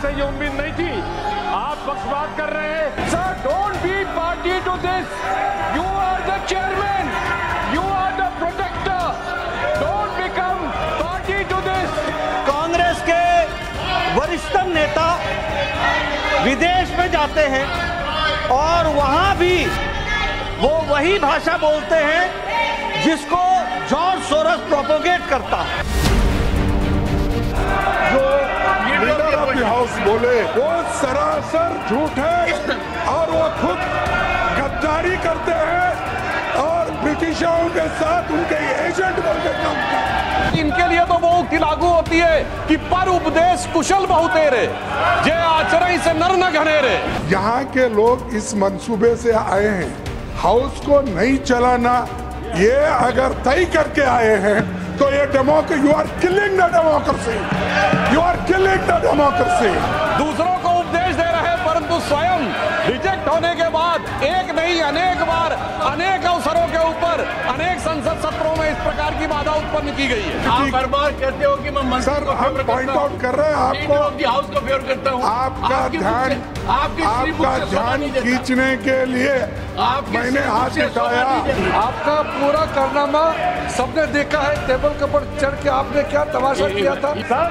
से ये उम्मीद नहीं थी। आप पक्षपात कर रहे हैं। Sir, don't be party to this. You are the chairman, you are the protector, don't become party to this. Congress के वरिष्ठतम नेता विदेश में जाते हैं और वहां भी वो वही भाषा बोलते हैं जिसको जॉर्ज सोरोस प्रोपोगेट करता है। जो लीडर ऑफ द हाउस बोले वो सरासर झूठ है और वो खुद गद्दारी करते हैं और ब्रिटिशों के साथ उनके एजेंट बनके काम करते हैं। इनके लिए तो वो उक्ति लागू होती है कि पर उपदेश कुशल बहुतेरे, जे आचरण से नर न घनेरे। यहाँ के लोग इस मंसूबे से आए हैं, हाउस को नहीं चलाना ये अगर तय करके आए हैं तो ये democracy, you are killing the democracy, you are killing the democracy. दूसरों को उपदेश दे रहे हैं परंतु स्वयं रिजेक्ट होने के बाद एक नहीं अनेक बार अनेक अवसरों के ऊपर अनेक संसद सत्रों में इस प्रकार की बाधा उत्पन्न की गई है। आप हर बार कहते हो कि मैं सर, हम पॉइंट आउट कर रहे हैं आपको, हाउस को फेवर करता हूं। आपका ध्यान खींचने के लिए मैंने हाथ उठाया। आपका पूरा कारनामा सबने देखा है, टेबल के ऊपर चढ़ के आपने क्या तमाशा किया था। सर,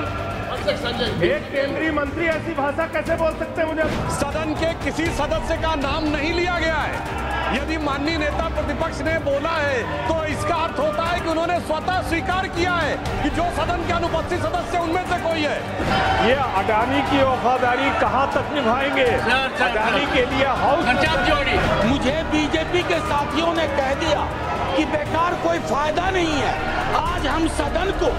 एक केंद्रीय मंत्री ऐसी भाषा कैसे बोल सकते हैं? मुझे सदन के किसी सदस्य का नाम नहीं लिया गया है। यदि माननीय नेता प्रतिपक्ष ने बोला है तो इसका अर्थ होता है कि उन्होंने स्वतः स्वीकार किया है कि जो सदन के अनुपस्थित सदस्य उनमें से कोई है। ये अडानी की वफादारी कहां तक निभाएंगे? अडानी के लिए हाउस मुझे बीजेपी के साथियों ने कह दिया कि बेकार कोई फायदा नहीं है, आज हम सदन को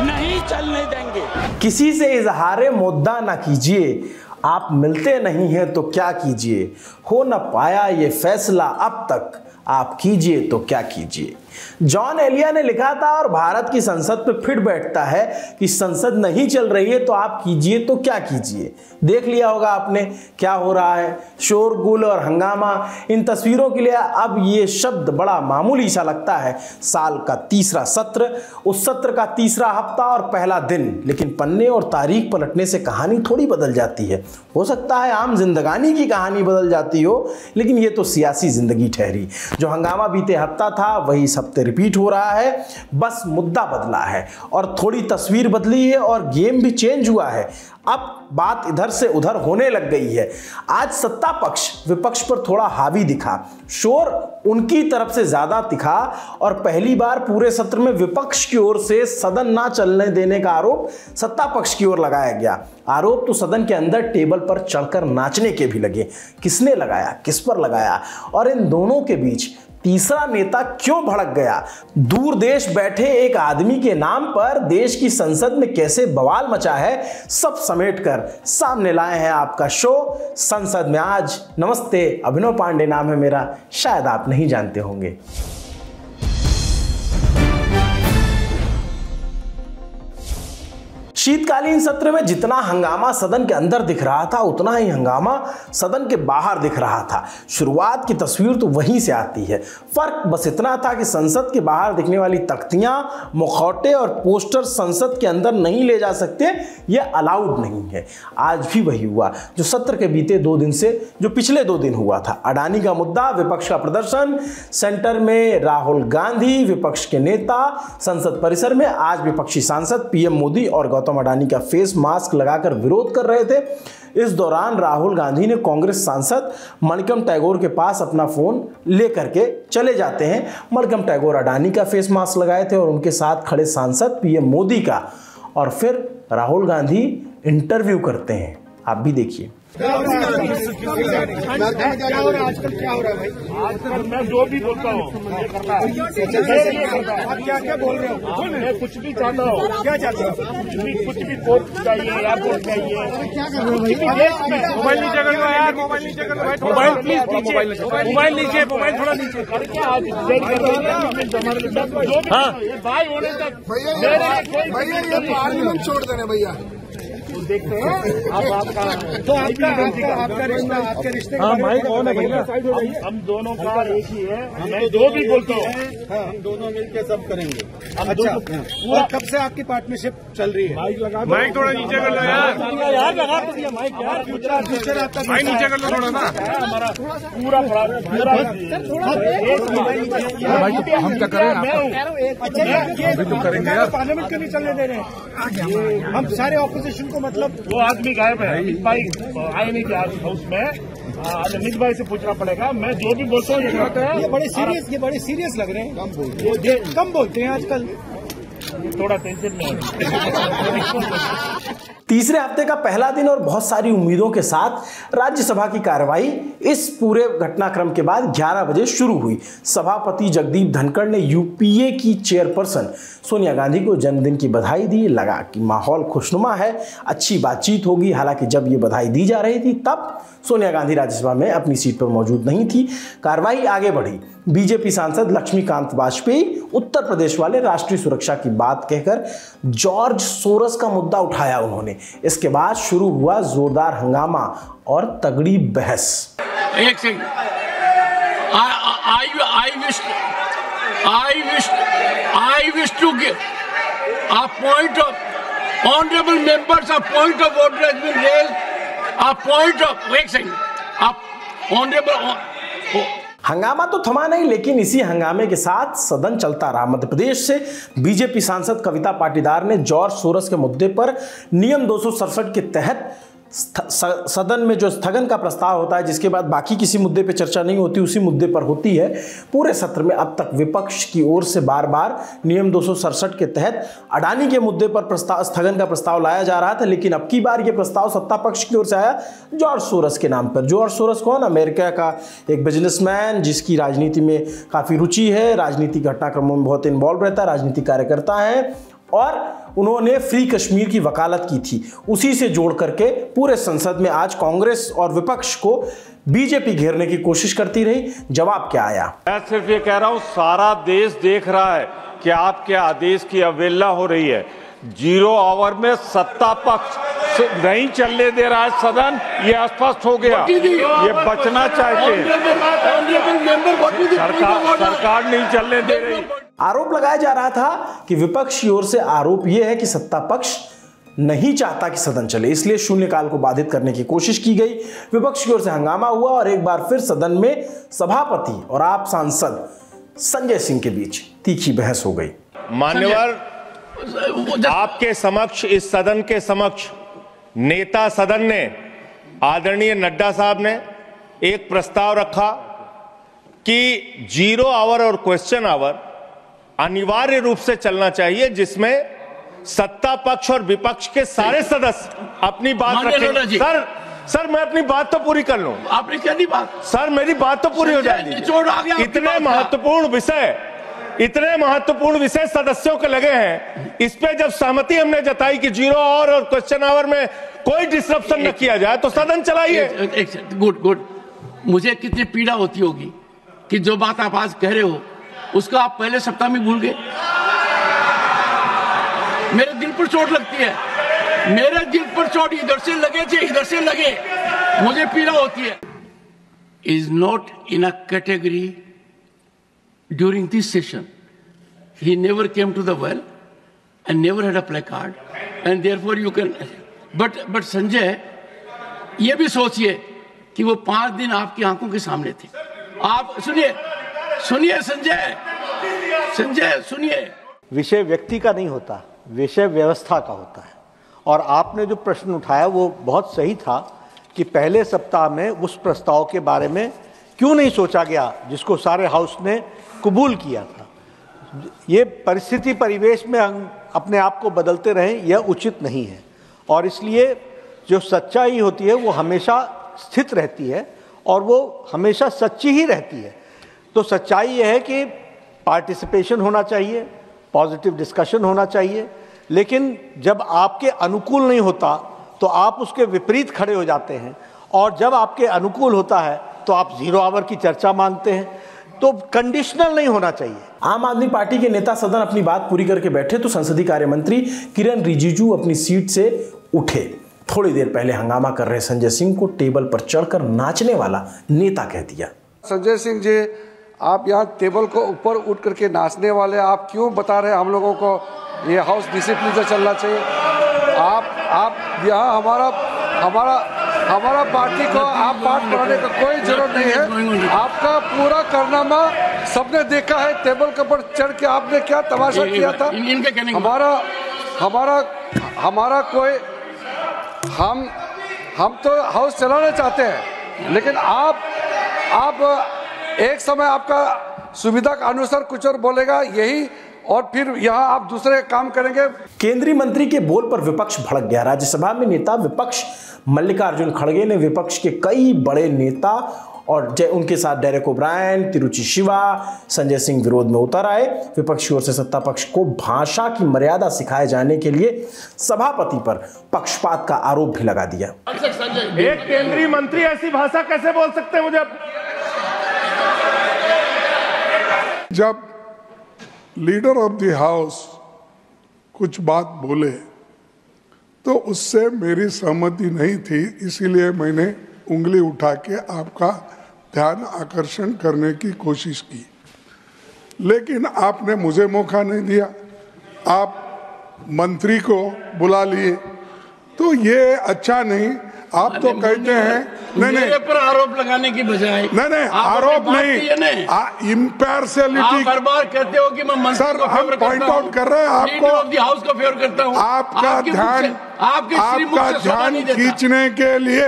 नहीं चलने देंगे। किसी से इजहारे मुद्दा ना कीजिए, आप मिलते नहीं हैं तो क्या कीजिए, हो न पाया ये फैसला अब तक, आप कीजिए तो क्या कीजिए। जॉन एलिया ने लिखा था और भारत की संसद पे फिट बैठता है कि संसद नहीं चल रही है तो आप कीजिए तो क्या कीजिए। देख लिया होगा आपने क्या हो रहा है, शोरगुल और हंगामा। इन तस्वीरों के लिए अब ये शब्द बड़ा मामूली सा लगता है। साल का तीसरा सत्र, उस सत्र का तीसरा हफ्ता और पहला दिन, लेकिन पन्ने और तारीख पलटने से कहानी थोड़ी बदल जाती है। हो सकता है आम जिंदगानी की कहानी बदल जाती हो, लेकिन ये तो सियासी जिंदगी ठहरी। जो हंगामा बीते हफ्ता था वही इस हफ्ते रिपीट हो रहा है, बस मुद्दा बदला है और थोड़ी तस्वीर बदली है और गेम भी चेंज हुआ है। अब बात इधर से उधर होने लग गई है। आज सत्ता पक्ष विपक्ष पर थोड़ा हावी दिखा, शोर उनकी तरफ से ज्यादा दिखा और पहली बार पूरे सत्र में विपक्ष की ओर से सदन ना चलने देने का आरोप सत्ता पक्ष की ओर लगाया गया। आरोप तो सदन के अंदर टेबल पर चढ़कर नाचने के भी लगे। किसने लगाया, किस पर लगाया और इन दोनों के बीच तीसरा नेता क्यों भड़क गया? दूर देश बैठे एक आदमी के नाम पर देश की संसद में कैसे बवाल मचा है, सब समेटकर सामने लाए हैं आपका शो संसद में आज। नमस्ते, अभिनव पांडे नाम है मेरा, शायद आप नहीं जानते होंगे। शीतकालीन सत्र में जितना हंगामा सदन के अंदर दिख रहा था उतना ही हंगामा सदन के बाहर दिख रहा था। शुरुआत की तस्वीर तो वहीं से आती है। फर्क बस इतना था कि संसद के बाहर दिखने वाली तख्तियां, मुखौटे और पोस्टर संसद के अंदर नहीं ले जा सकते, यह अलाउड नहीं है। आज भी वही हुआ जो सत्र के बीते 2 दिन से, जो पिछले 2 दिन हुआ था। अडानी का मुद्दा, विपक्ष का प्रदर्शन, सेंटर में राहुल गांधी विपक्ष के नेता, संसद परिसर में आज विपक्षी सांसद पीएम मोदी और गौतम अडानी का फेस मास्क लगाकर विरोध कर रहे थे। इस दौरान राहुल गांधी ने कांग्रेस सांसद मणिकम टैगोर के पास अपना फोन लेकर के चले जाते हैं। मणिकम टैगोर अडानी का फेस मास्क लगाए थे और उनके साथ खड़े सांसद पीएम मोदी का, और फिर राहुल गांधी इंटरव्यू करते हैं। आप भी देखिए। क्या हो रहा है आजकल, क्या हो रहा है भाई? आजकल मैं जो भी बोलता हूँ आप क्या क्या बोल रहे हो? मैं कुछ भी चाहता हूँ। क्या चाहते हो? कुछ भी कोर्ट चाहिए, एयरपोर्ट चाहिए। क्या कर रहे हो भाई? मोबाइल नीचे कर लो यार, मोबाइल नीचे कर लो भाई। मोबाइल प्लीज नीचे, मोबाइल नीचे, मोबाइल थोड़ा नीचे। भाई होने तक भैया ये पार्लियामेंट छोड़ देना भैया। देखते हैं। आप आपका तो आपका रिश्ते माइक ऑन है भैया। हम दोनों का एक ही है। मैं जो भी बोलता हूँ हम दोनों मिलकर सब करेंगे। अच्छा, और कब से आपकी पार्टनरशिप चल रही है? माइक थोड़ा नीचे कर लो यार लगा तो दिया माइक यार। फ्यूचर आपका माइक नीचे कर लो थोड़ा सा। हमारा पूरा हम क्या करें? तो करेंगे पार्लियामेंट के नहीं चलने दे रहे हैं हम सारे ऑपोजिशन को। मतलब वो आदमी गायब है, अमित भाई आए नहीं थे आज हाउस में। अमित भाई से पूछना पड़ेगा। मैं जो भी बोलता हूँ ये बड़े सीरियस लग रहे हैं। कम बोलते हैं आजकल, थोड़ा टेंशन में। तीसरे हफ्ते का पहला दिन और बहुत सारी उम्मीदों के साथ राज्यसभा की कार्यवाही इस पूरे घटनाक्रम के बाद 11 बजे शुरू हुई। सभापति जगदीप धनखड़ ने यूपीए की चेयरपर्सन सोनिया गांधी को जन्मदिन की बधाई दी। लगा कि माहौल खुशनुमा है, अच्छी बातचीत होगी। हालांकि जब ये बधाई दी जा रही थी तब सोनिया गांधी राज्यसभा में अपनी सीट पर मौजूद नहीं थी। कार्रवाई आगे बढ़ी। बीजेपी सांसद लक्ष्मीकांत वाजपेयी उत्तर प्रदेश वाले राष्ट्रीय सुरक्षा की बात कहकर जॉर्ज सोरस का मुद्दा उठाया उन्होंने। इसके बाद शुरू हुआ जोरदार हंगामा और तगड़ी बहस। एक second, I wish to give a point of honorable members, a point of order has been raised, a point of एक सेकंड, honorable हंगामा तो थमा नहीं, लेकिन इसी हंगामे के साथ सदन चलता रहा। मध्य प्रदेश से बीजेपी सांसद कविता पाटीदार ने जॉर्ज सोरस के मुद्दे पर नियम 267 के तहत सदन में जो स्थगन का प्रस्ताव होता है, जिसके बाद बाकी किसी मुद्दे पर चर्चा नहीं होती, उसी मुद्दे पर होती है। पूरे सत्र में अब तक विपक्ष की ओर से बार बार नियम 267 के तहत अडानी के मुद्दे पर स्थगन का प्रस्ताव लाया जा रहा था, लेकिन अब की बार यह प्रस्ताव सत्ता पक्ष की ओर से आया जॉर्ज सोरस के नाम पर। जॉर्ज सोरस कौन? अमेरिका का एक बिजनेसमैन जिसकी राजनीति में काफ़ी रुचि है, राजनीतिक घटनाक्रमों में बहुत इन्वॉल्व रहता है, राजनीतिक कार्यकर्ता है और उन्होंने फ्री कश्मीर की वकालत की थी। उसी से जोड़ करके पूरे संसद में आज कांग्रेस और विपक्ष को बीजेपी घेरने की कोशिश करती रही। जवाब क्या आया? मैं सिर्फ ये कह रहा हूं, सारा देश देख रहा है कि आपके आदेश की अवहेलना हो रही है। 0 आवर में सत्ता पक्ष नहीं चलने दे रहा है सदन, ये स्पष्ट हो गया। ये बचना चाहते हैं, सरकार नहीं चलने दे रही। आरोप लगाया जा रहा था कि विपक्ष की ओर से आरोप यह है कि सत्ता पक्ष नहीं चाहता कि सदन चले, इसलिए शून्यकाल को बाधित करने की कोशिश की गई। विपक्ष की ओर से हंगामा हुआ और एक बार फिर सदन में सभापति और आप सांसद संजय सिंह के बीच तीखी बहस हो गई। मान्यवर, आपके समक्ष, इस सदन के समक्ष नेता सदन ने, आदरणीय नड्डा साहब ने एक प्रस्ताव रखा कि 0 आवर और क्वेश्चन आवर अनिवार्य रूप से चलना चाहिए, जिसमें सत्ता पक्ष और विपक्ष के सारे सदस्य अपनी बात रखें। सर मैं अपनी बात तो पूरी कर लूं। आपने क्या दी बात? सर मेरी बात तो पूरी हो जाएगी। इतने महत्वपूर्ण विषय सदस्यों के लगे हैं, इस पे जब सहमति हमने जताई कि 0 आवर और क्वेश्चन आवर में कोई डिस्ट्रप्शन न किया जाए तो सदन चलाइए। गुड। मुझे कितनी पीड़ा होती होगी कि जो बात आप आज कह रहे हो उसका आप पहले सप्ताह में भूल गए। मेरे दिल पर चोट लगती है, मेरे दिल पर चोट इधर से लगे थे, इधर से लगे, मुझे पीड़ा होती है। Is not in a category during this session. He never came to the well and never had a placard and therefore you can. But Sanjay, ये भी सोचिए कि वो 5 दिन आपकी आंखों के सामने थे। आप सुनिए संजय सुनिए। विषय व्यक्ति का नहीं होता, विषय व्यवस्था का होता है। और आपने जो प्रश्न उठाया वो बहुत सही था कि पहले सप्ताह में उस प्रस्ताव के बारे में क्यों नहीं सोचा गया जिसको सारे हाउस ने कबूल किया था। ये परिस्थिति परिवेश में हम अपने आप को बदलते रहें, यह उचित नहीं है। और इसलिए जो सच्चाई होती है वो हमेशा स्थित रहती है और वो हमेशा सच्ची ही रहती है। तो सच्चाई यह है कि पार्टिसिपेशन होना चाहिए, पॉजिटिव डिस्कशन होना चाहिए, लेकिन जब आपके अनुकूल नहीं होता तो आप उसके विपरीत खड़े हो जाते हैं, और जब आपके अनुकूल होता है तो आप 0 आवर की चर्चा मांगते हैं। तो कंडीशनल नहीं होना चाहिए। आम आदमी पार्टी के नेता सदन अपनी बात पूरी करके बैठे तो संसदीय कार्य मंत्री किरण रिजिजू अपनी सीट से उठे। थोड़ी देर पहले हंगामा कर रहे संजय सिंह को टेबल पर चढ़कर नाचने वाला नेता कह दिया। संजय सिंह जी, आप यहाँ टेबल को ऊपर उठ करके नाचने वाले, आप क्यों बता रहे हैं हम लोगों को ये हाउस डिसिप्लिन से चलना चाहिए? आप यहाँ हमारा पार्टी को आप बात बनाने का कोई जरूरत नहीं है। आपका पूरा कारनामा सबने देखा है, टेबल के ऊपर चढ़ के आपने क्या तमाशा किया था। हमारा कोई हम तो हाउस चलाना चाहते हैं, लेकिन आप एक समय आपका सुविधा के अनुसार कुछ और बोलेगा यही, और फिर यहाँ आप दूसरे काम करेंगे। केंद्रीय मंत्री के बोल पर विपक्ष भड़क गया। राज्यसभा में नेता विपक्ष मल्लिकार्जुन खड़गे ने विपक्ष के कई बड़े नेता और उनके साथ डेरेक ओब्रायन, तिरुचि शिवा, संजय सिंह विरोध में उतर आए। विपक्ष की ओर से सत्ता पक्ष को भाषा की मर्यादा सिखाए जाने के लिए सभापति पर पक्षपात का आरोप भी लगा दिया। एक केंद्रीय मंत्री ऐसी भाषा कैसे बोल सकते हैं? मुझे जब लीडर ऑफ द हाउस कुछ बात बोले तो उससे मेरी सहमति नहीं थी, इसीलिए मैंने उंगली उठा के आपका ध्यान आकर्षण करने की कोशिश की, लेकिन आपने मुझे मौका नहीं दिया। आप मंत्री को बुला लिए, तो ये अच्छा नहीं। आप तो कहते हैं मेरे पर आरोप लगाने की बजाय नहीं आरोप नहीं, इम्पार्शियलिटी हर बार कहते हो कि मैं मंत्री सर, हम पॉइंट आउट कर रहे हैं आपको, हाउस को फेवर करता हूं। आपका ध्यान खींचने के लिए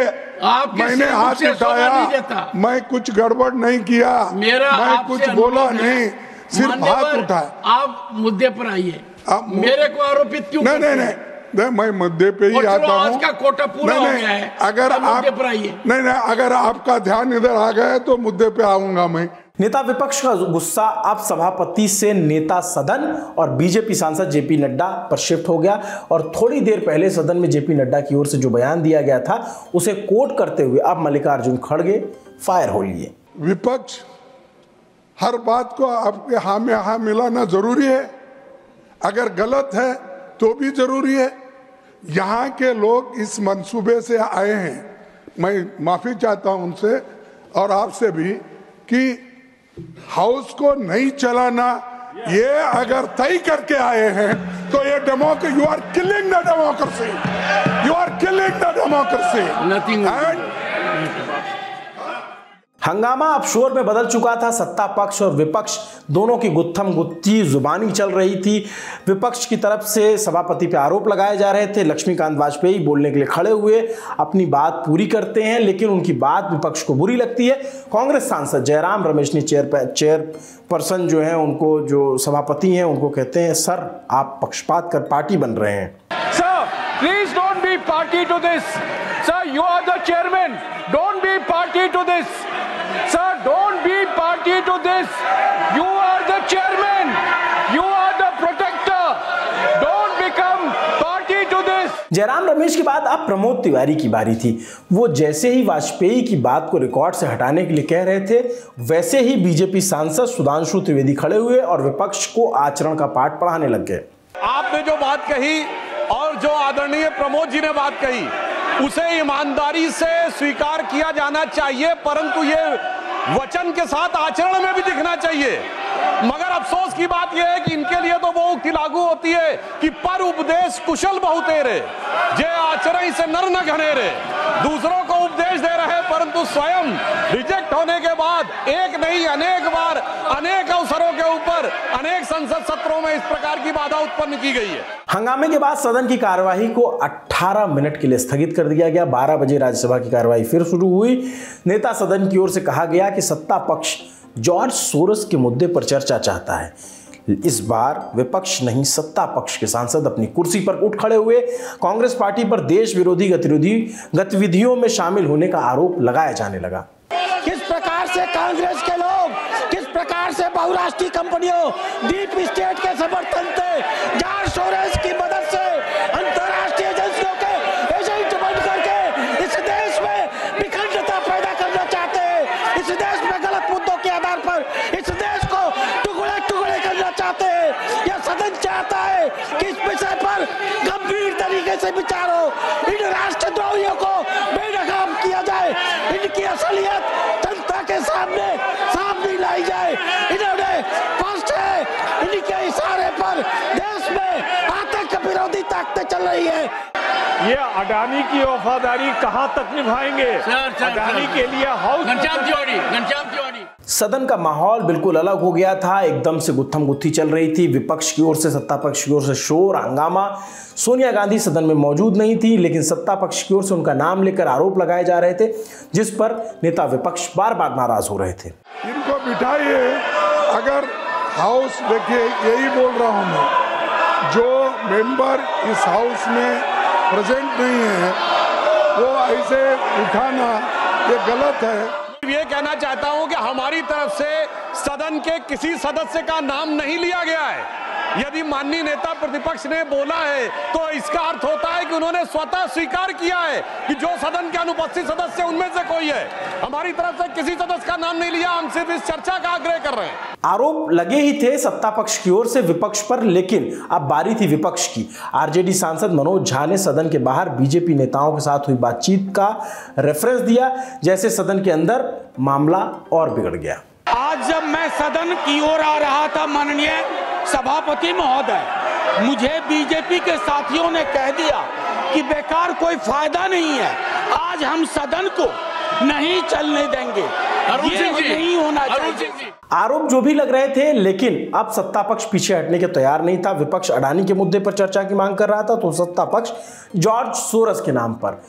मैंने हाथ उठाया। मैं कुछ गड़बड़ नहीं किया, मैं कुछ बोला नहीं, सिर्फ हाथ उठाया। आप मुद्दे पर आइए, मेरे को आरोपित क्यों? नहीं, मैं मुद्दे पे ही आता हूँ। आज का कोटा पूरा हो गया है, अगर आप नहीं अगर आपका ध्यान इधर आ गया तो मुद्दे पे आऊंगा मैं। नेता विपक्ष का गुस्सा अब सभापति से नेता सदन और बीजेपी सांसद जेपी नड्डा पर शिफ्ट हो गया और थोड़ी देर पहले सदन में जेपी नड्डा की ओर से जो बयान दिया गया था उसे कोट करते हुए अब मल्लिकार्जुन खड़गे फायर हो लिए। विपक्ष हर बात को आपके हाँ में हाँ मिलाना जरूरी है, अगर गलत है तो भी जरूरी है। यहाँ के लोग इस मंसूबे से आए हैं, मैं माफी चाहता हूं उनसे और आपसे भी कि हाउस को नहीं चलाना, ये अगर तय करके आए हैं तो ये democracy, you are killing the democracy, you are killing the democracy. हंगामा अब शोर में बदल चुका था। सत्ता पक्ष और विपक्ष दोनों की गुत्थम गुत्थी जुबानी चल रही थी। विपक्ष की तरफ से सभापति पे आरोप लगाए जा रहे थे। लक्ष्मीकांत वाजपेयी बोलने के लिए खड़े हुए, अपनी बात पूरी करते हैं, लेकिन उनकी बात विपक्ष को बुरी लगती है। कांग्रेस सांसद जयराम रमेश ने चेयरपर्सन जो है उनको, जो सभापति हैं, उनको कहते हैं सर आप पक्षपात कर पार्टी बन रहे हैं। Sir please don't be party to this. Sir you are the chairman, don't be party to this. Sir, don't be party to this. You are the chairman. You are the protector. Don't become party to this. Jairam Ramesh के बाद अब प्रमोद तिवारी की बारी थी। वो जैसे ही वाजपेयी की बात को रिकॉर्ड से हटाने के लिए कह रहे थे, वैसे ही बीजेपी सांसद सुधांशु त्रिवेदी खड़े हुए और विपक्ष को आचरण का पाठ पढ़ाने लग गए। आपने जो बात कही और जो आदरणीय प्रमोद जी ने बात कही उसे ईमानदारी से स्वीकार किया जाना चाहिए, परंतु ये वचन के साथ आचरण में भी दिखना चाहिए। मगर अफसोस की बात यह है कि इनके लिए तो वो उक्ति लागू होती है कि पर उपदेश कुशल बहुतेरे, जे आचरण से नर न घनेरे। दूसरों को उपदेश दे रहे परंतु स्वयं रिजेक्ट होने के बाद एक नहीं अनेक बार अनेक अवसरों के ऊपर अनेक संसद सत्रों में इस प्रकार की बाधा उत्पन्न की गई है। हंगामे के बाद सदन की कार्यवाही को 18 मिनट के लिए स्थगित कर दिया गया। 12 बजे राज्यसभा की कार्यवाही फिर शुरू हुई। नेता सदन की ओर से कहा गया कि सत्ता पक्ष जॉर्ज सोरोस के मुद्दे पर चर्चा चाहता है। इस बार विपक्ष नहीं सत्ता पक्ष के सांसद अपनी कुर्सी पर उठ खड़े हुए। कांग्रेस पार्टी पर देश विरोधी गतिविधियों में शामिल होने का आरोप लगाया जाने लगा। किस प्रकार से कांग्रेस के लोग, किस प्रकार से बहुराष्ट्रीय कंपनियों, डीप स्टेट के समर्थन से, जॉर्ज सोरोस की मदद से अंतरराष्ट्रीय एजेंसियों के एजेंट बन करके इस देश में विखंडता पैदा करना चाहते हैं। इस देश में गलत मुद्दों के आधार पर इस देश को टुकड़े टुकड़े करना चाहते हैं। यह सदन चाहता है कि इस विषय पर गंभीर तरीके से विचार हो। इन राष्ट्र विरोधी ताकतें चल रही है। ये अडानी की वफादारी कहां तक निभाएंगे? अडानी के लिए हाउस घनश्याम तिवारी। सदन का माहौल बिल्कुल अलग हो गया था, एकदम से गुत्थम गुत्थी चल रही थी। विपक्ष की ओर से, सत्ता पक्ष की ओर से शोर हंगामा। सोनिया गांधी सदन में मौजूद नहीं थी, लेकिन सत्ता पक्ष की ओर से उनका नाम लेकर आरोप लगाए जा रहे थे, जिस पर नेता विपक्ष बार बार नाराज हो रहे थे। इनको बिठाइए। अगर हाउस, देखिए यही बोल रहा हूं मैं, जो मेंबर इस हाउस में प्रेजेंट नहीं है वो ऐसे उठाना ये गलत है। ये कहना चाहता हूं कि हमारी तरफ से सदन के किसी सदस्य का नाम नहीं लिया गया है। यदि माननीय नेता प्रतिपक्ष ने बोला है तो इसका अर्थ होता है कि उन्होंने स्वतः स्वीकार किया है कि जो सदन के अनुपस्थित सदस्य उनमें से कोई है। हमारी तरफ से किसी सदस्य का नाम नहीं लिया, हम सिर्फ इस चर्चा का आग्रह कर रहे हैं। आरोप लगे ही थे सत्ता पक्ष की ओर से विपक्ष पर, लेकिन अब बारी थी विपक्ष की। आरजेडी सांसद मनोज झा ने सदन के बाहर बीजेपी नेताओं के साथ हुई बातचीत का रेफरेंस दिया, जैसे सदन के अंदर मामला और बिगड़ गया। आज जब मैं सदन की ओर आ रहा था, माननीय सभापति महोदय, मुझे बीजेपी के साथियों ने कह दिया कि बेकार कोई फायदा नहीं है, आज हम सदन को नहीं चलने देंगे, ये नहीं होना चाहिए। आरोप जो भी लग रहे थे, लेकिन अब सत्ता पक्ष पीछे हटने के तैयार नहीं था। विपक्ष अडानी के मुद्दे पर चर्चा की मांग कर रहा था, तो सत्ता पक्ष जॉर्ज सोरस के नाम पर,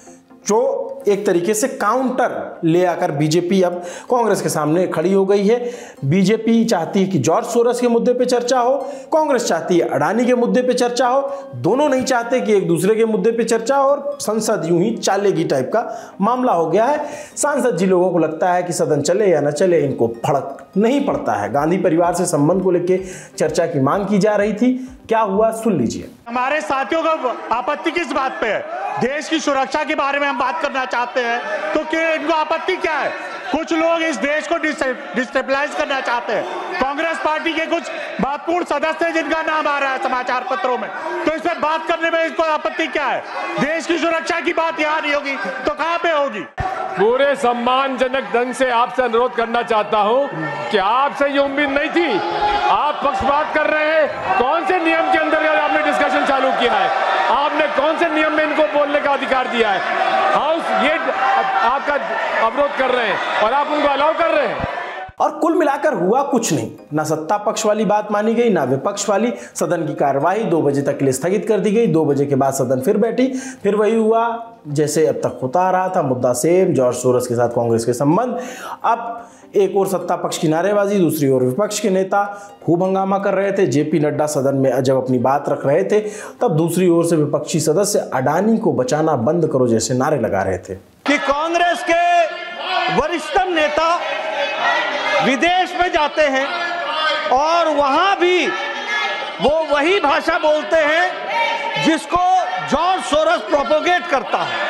जो एक तरीके से काउंटर ले आकर बीजेपी अब कांग्रेस के सामने खड़ी हो गई है। बीजेपी चाहती है कि जॉर्ज सोरस के मुद्दे पे चर्चा हो, कांग्रेस चाहती है अडानी के मुद्दे पे चर्चा हो। दोनों नहीं चाहते कि एक दूसरे के मुद्दे पे चर्चा हो, और संसद यूं ही चालेगी टाइप का मामला हो गया है। सांसद जी लोगों को लगता है कि सदन चले या न चले, इनको फर्क नहीं पड़ता है। गांधी परिवार से संबंध को लेकर चर्चा की मांग की जा रही थी, क्या हुआ सुन लीजिए। हमारे साथियों का आपत्ति किस बात पे है? देश की सुरक्षा के बारे में हम बात करना चाहते हैं, तो क्या इनको आपत्ति क्या है? कुछ लोग इस देश को डिस्टेबलाइज करना चाहते हैं। कांग्रेस पार्टी के कुछ महत्वपूर्ण सदस्य हैं जिनका नाम आ रहा है समाचार पत्रों में, तो इस पर बात करने में इसको आपत्ति क्या है? देश की सुरक्षा की बात यहाँ नहीं होगी तो कहाँ पे होगी? पूरे सम्मानजनक ढंग से आपसे अनुरोध करना चाहता हूं कि आपसे ये उम्मीद नहीं थी। आप पक्षपात कर रहे हैं। कौन से नियम के अंतर्गत आपने डिस्कशन चालू किया है? आपने कौन से नियम में इनको बोलने का अधिकार दिया है? हाउस ये आपका अवरोध कर रहे हैं और आप उनको अलाउ कर रहे हैं। और कुल मिलाकर हुआ कुछ नहीं, ना सत्ता पक्ष वाली बात मानी गई, ना विपक्ष वाली। सदन की कार्यवाही 2 बजे तक के लिए स्थगित कर दी गई। 2 बजे के बाद सदन फिर बैठी, फिर वही हुआ जैसे अब तक होता आ रहा था। मुद्दा सेम, जॉर्ज सोरस के साथ कांग्रेस के संबंध। अब एक और सत्ता पक्ष की नारेबाजी, दूसरी ओर विपक्ष के नेता खूब हंगामा कर रहे थे। जेपी नड्डा सदन में जब अपनी बात रख रहे थे, तब दूसरी ओर से विपक्षी सदस्य अडानी को बचाना बंद करो जैसे नारे लगा रहे थे कि कांग्रेस के वरिष्ठतम नेता विदेश में जाते हैं और वहां भी वो वही भाषा बोलते हैं जिसको जॉर्ज सोरस प्रोपोगेट करता है।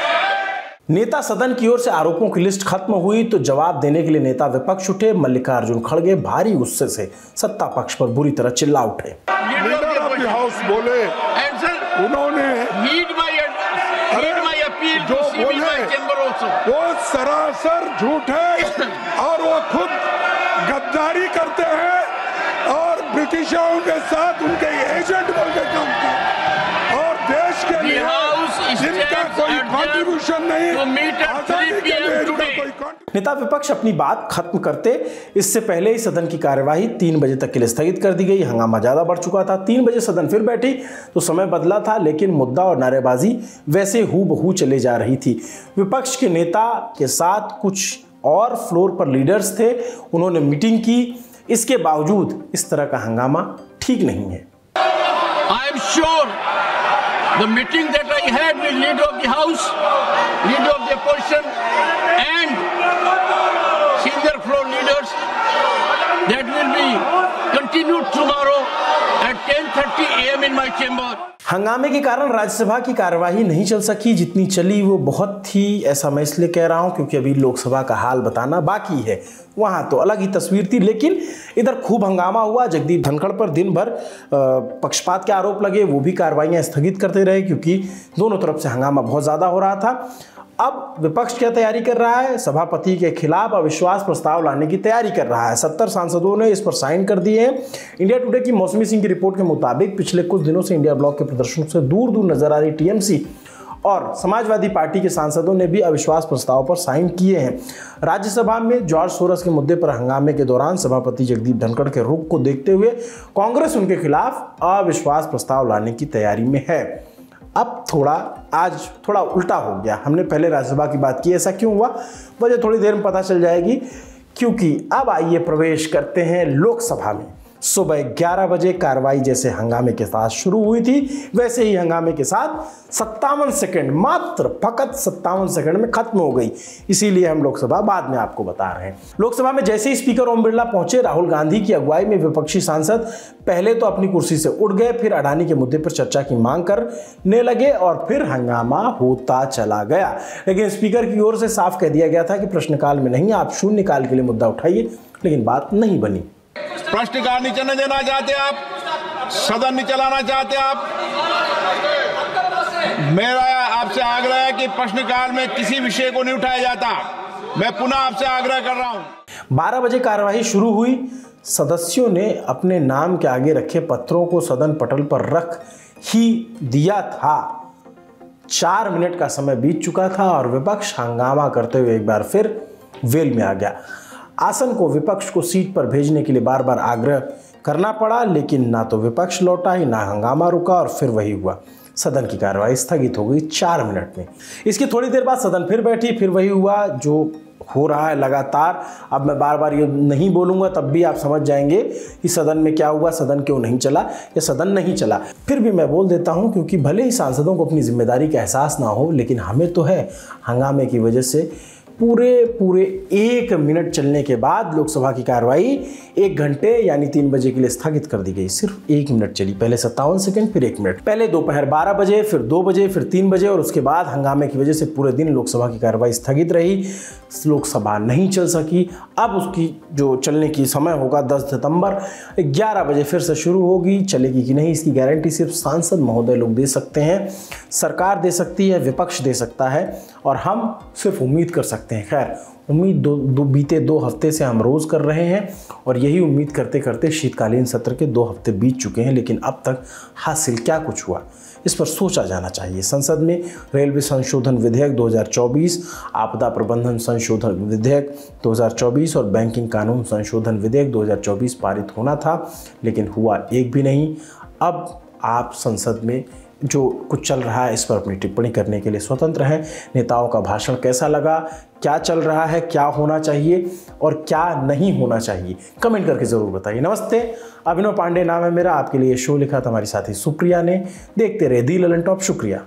नेता सदन की ओर से आरोपों की लिस्ट खत्म हुई तो जवाब देने के लिए नेता विपक्ष उठे। मल्लिकार्जुन खड़गे भारी गुस्से से सत्ता पक्ष पर बुरी तरह चिल्ला उठे। लीडर ऑफ द हाउस बोले, उन्होंने जो बोले वो सरासर झूठ है और वो खुद गद्दारी करते हैं और ब्रिटिशों के साथ उनके एजेंट बन के काम करते और देश के लिए जिनका कोई कंट्रीब्यूशन नहीं। नेता विपक्ष अपनी बात खत्म करते इससे पहले ही सदन की कार्यवाही 3 बजे तक के लिए स्थगित कर दी गई। हंगामा ज्यादा बढ़ चुका था। 3 बजे सदन फिर बैठी तो समय बदला था, लेकिन मुद्दा और नारेबाजी वैसे हूबहू चले जा रही थी। विपक्ष के नेता के साथ कुछ और फ्लोर पर लीडर्स थे, उन्होंने मीटिंग की। इसके बावजूद इस तरह का हंगामा ठीक नहीं है। I am sure the meeting that I had with leader of the house, leader of the opposition and senior floor leaders, that will be continued tomorrow at 10:30 AM in my chamber. हंगामे के कारण राज्यसभा की कार्यवाही नहीं चल सकी। जितनी चली वो बहुत थी। ऐसा मैं इसलिए कह रहा हूं क्योंकि अभी लोकसभा का हाल बताना बाकी है। वहां तो अलग ही तस्वीर थी, लेकिन इधर खूब हंगामा हुआ। जगदीप धनखड़ पर दिन भर पक्षपात के आरोप लगे, वो भी कार्रवाइयां स्थगित करते रहे क्योंकि दोनों तरफ से हंगामा बहुत ज़्यादा हो रहा था। अब विपक्ष क्या तैयारी कर रहा है? सभापति के खिलाफ अविश्वास प्रस्ताव लाने की तैयारी कर रहा है। 70 सांसदों ने इस पर साइन कर दिए हैं। इंडिया टुडे की मौसमी सिंह की रिपोर्ट के मुताबिक पिछले कुछ दिनों से इंडिया ब्लॉक के प्रदर्शनों से दूर दूर नजर आ रही टीएमसी और समाजवादी पार्टी के सांसदों ने भी अविश्वास प्रस्ताव पर साइन किए हैं। राज्यसभा में जॉर्ज सोरस के मुद्दे पर हंगामे के दौरान सभापति जगदीप धनखड़ के रुख को देखते हुए कांग्रेस उनके खिलाफ अविश्वास प्रस्ताव लाने की तैयारी में है। अब आज थोड़ा उल्टा हो गया। हमने पहले राज्यसभा की बात की, ऐसा क्यों हुआ वजह थोड़ी देर में पता चल जाएगी, क्योंकि अब आइए प्रवेश करते हैं लोकसभा में। सुबह 11 बजे कार्रवाई जैसे हंगामे के साथ शुरू हुई थी, वैसे ही हंगामे के साथ 57 सेकंड, मात्र फकत 57 सेकंड में खत्म हो गई। इसीलिए हम लोकसभा बाद में आपको बता रहे हैं। लोकसभा में जैसे ही स्पीकर ओम बिरला पहुंचे, राहुल गांधी की अगुवाई में विपक्षी सांसद पहले तो अपनी कुर्सी से उठ गए, फिर अडानी के मुद्दे पर चर्चा की मांग करने लगे और फिर हंगामा होता चला गया। लेकिन स्पीकर की ओर से साफ कह दिया गया था कि प्रश्नकाल में नहीं, आप शून्यकाल के लिए मुद्दा उठाइए, लेकिन बात नहीं बनी। प्रश्नकाल नहीं चलने देना चाहते आप, सदन नहीं चलाना चाहते आप। मेरा आपसे आग्रह है कि प्रश्नकाल में किसी विषय को नहीं उठाया जाता। मैं पुनः आपसे आग्रह कर रहा हूं। 12 बजे कार्यवाही शुरू हुई। सदस्यों ने अपने नाम के आगे रखे पत्रों को सदन पटल पर रख ही दिया था। 4 मिनट का समय बीत चुका था और विपक्ष हंगामा करते हुए एक बार फिर वेल में आ गया। आसन को विपक्ष को सीट पर भेजने के लिए बार बार आग्रह करना पड़ा, लेकिन ना तो विपक्ष लौटा ही ना हंगामा रुका और फिर वही हुआ। सदन की कार्रवाई स्थगित हो गई 4 मिनट में। इसकी थोड़ी देर बाद सदन फिर बैठी, फिर वही हुआ जो हो रहा है लगातार। अब मैं बार बार ये नहीं बोलूंगा, तब भी आप समझ जाएंगे कि सदन में क्या हुआ, सदन क्यों नहीं चला या सदन नहीं चला। फिर भी मैं बोल देता हूं, क्योंकि भले ही सांसदों को अपनी जिम्मेदारी का एहसास ना हो, लेकिन हमें तो है। हंगामे की वजह से पूरे 1 मिनट चलने के बाद लोकसभा की कार्रवाई 1 घंटे यानी 3 बजे के लिए स्थगित कर दी गई। सिर्फ 1 मिनट चली, पहले 57 सेकंड, फिर 1 मिनट। पहले दोपहर 12 बजे, फिर 2 बजे, फिर 3 बजे और उसके बाद हंगामे की वजह से पूरे दिन लोकसभा की कार्रवाई स्थगित रही। लोकसभा नहीं चल सकी। अब उसकी जो चलने की समय होगा 10 सितंबर 11 बजे फिर से शुरू होगी। चलेगी कि नहीं, इसकी गारंटी सिर्फ सांसद महोदय लोग दे सकते हैं, सरकार दे सकती है, विपक्ष दे सकता है और हम सिर्फ उम्मीद कर सकते हैं। खैर, उम्मीद बीते 2 हफ्ते से हम रोज़ कर रहे हैं और यही उम्मीद करते करते शीतकालीन सत्र के 2 हफ्ते बीत चुके हैं, लेकिन अब तक हासिल क्या कुछ हुआ, इस पर सोचा जाना चाहिए। संसद में रेलवे संशोधन विधेयक 2024, आपदा प्रबंधन संशोधन विधेयक 2024 और बैंकिंग कानून संशोधन विधेयक 2024 पारित होना था, लेकिन हुआ एक भी नहीं। अब आप संसद में जो कुछ चल रहा है इस पर अपनी टिप्पणी करने के लिए स्वतंत्र हैं। नेताओं का भाषण कैसा लगा, क्या चल रहा है, क्या होना चाहिए और क्या नहीं होना चाहिए, कमेंट करके ज़रूर बताइए। नमस्ते, अभिनव पांडे नाम है मेरा। आपके लिए शो लिखा था हमारी साथी सुप्रिया ने। देखते रहे दी ललन टॉप। शुक्रिया।